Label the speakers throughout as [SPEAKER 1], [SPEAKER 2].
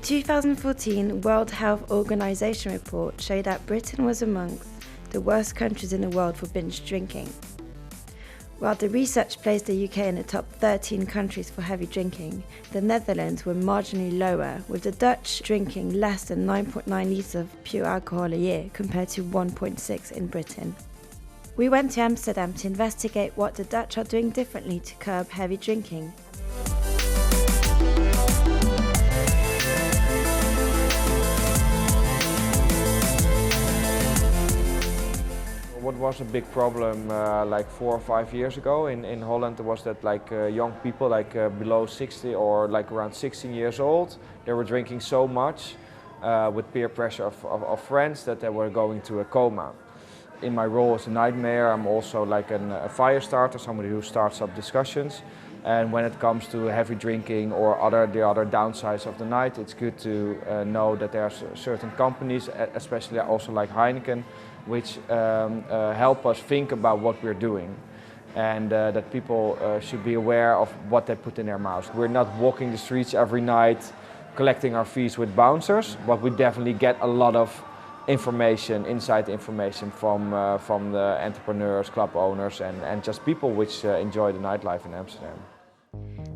[SPEAKER 1] 2014 World Health Organization report showed that Britain was amongst the worst countries in the world for binge drinking. While the research placed the UK in the top 13 countries for heavy drinking, the Netherlands were marginally lower, with the Dutch drinking less than 9.9 litres of pure alcohol a year compared to 1.6 in Britain. We went to Amsterdam to investigate what the Dutch are doing differently to curb heavy drinking.
[SPEAKER 2] What was a big problem like 4 or 5 years ago in Holland was that young people below 60 or around 16 years old, they were drinking so much with peer pressure of friends that they were going to a coma. In my role as a night mayor, I'm also a fire starter, somebody who starts up discussions. And when it comes to heavy drinking or the other downsides of the night, it's good to know that there are certain companies, especially also like Heineken, which help us think about what we're doing. And that people should be aware of what they put in their mouths. We're not walking the streets every night collecting our fees with bouncers, but we definitely get a lot of inside information from the entrepreneurs, club owners and just people which enjoy the nightlife in Amsterdam.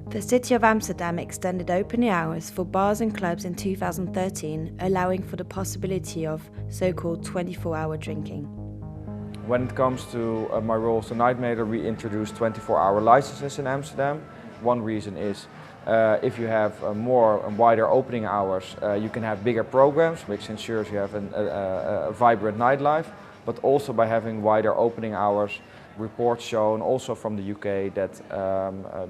[SPEAKER 1] The City of Amsterdam extended opening hours for bars and clubs in 2013, allowing for the possibility of so-called 24-hour drinking.
[SPEAKER 2] When it comes to my role as a night mayor, we introduced 24-hour licenses in Amsterdam. One reason is if you have more and wider opening hours, you can have bigger programs, which ensures you have a vibrant nightlife. But also by having wider opening hours, reports shown also from the UK that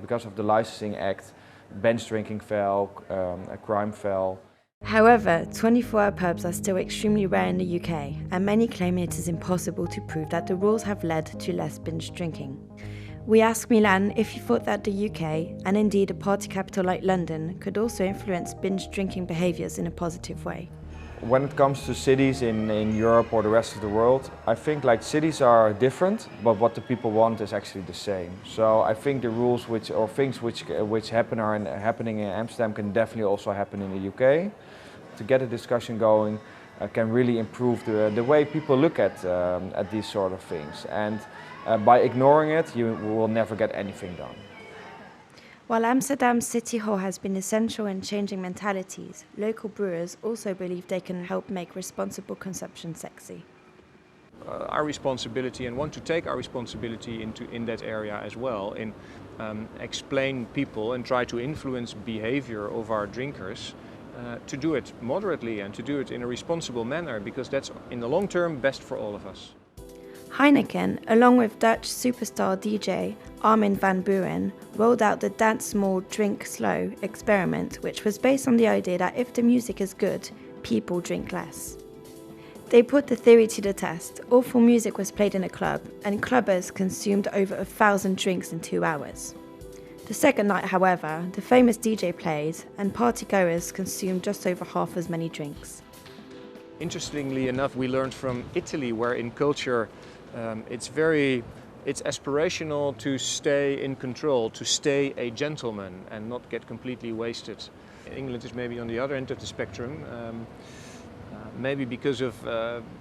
[SPEAKER 2] because of the Licensing Act, bench drinking fell, crime fell.
[SPEAKER 1] However, 24-hour pubs are still extremely rare in the UK, and many claim it is impossible to prove that the rules have led to less binge drinking. We asked Milan if he thought that the UK, and indeed a party capital like London, could also influence binge drinking behaviours in a positive way.
[SPEAKER 2] When it comes to cities in Europe or the rest of the world, I think cities are different, but what the people want is actually the same. So I think the rules things which happen are happening in Amsterdam can definitely also happen in the UK. To get a discussion going can really improve the way people look at these sort of things. And by ignoring it, you will never get anything done.
[SPEAKER 1] While Amsterdam's City Hall has been essential in changing mentalities, local brewers also believe they can help make responsible consumption sexy.
[SPEAKER 3] Our responsibility, and want to take our responsibility in that area as well, in explain people and try to influence behavior of our drinkers to do it moderately and to do it in a responsible manner, because that's in the long term best for all of us.
[SPEAKER 1] Heineken, along with Dutch superstar DJ Armin van Buuren, rolled out the Dance Small, Drink Slow experiment, which was based on the idea that if the music is good, people drink less. They put the theory to the test. Awful music was played in a club, and clubbers consumed over 1,000 drinks in 2 hours. The second night, however, the famous DJ played, and partygoers consumed just over half as many drinks.
[SPEAKER 3] Interestingly enough, we learned from Italy, where in culture it's aspirational to stay in control, to stay a gentleman and not get completely wasted. England is maybe on the other end of the spectrum, maybe because of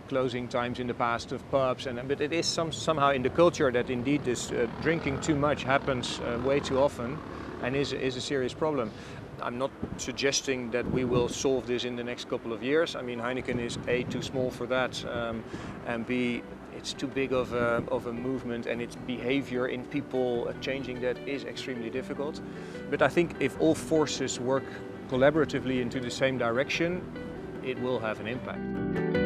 [SPEAKER 3] closing times in the past of pubs, but it is somehow in the culture that indeed this drinking too much happens way too often and is a serious problem. I'm not suggesting that we will solve this in the next couple of years. I mean, Heineken is A, too small for that, and B, it's too big of a movement, and its behavior in people changing that is extremely difficult. But I think if all forces work collaboratively into the same direction, it will have an impact.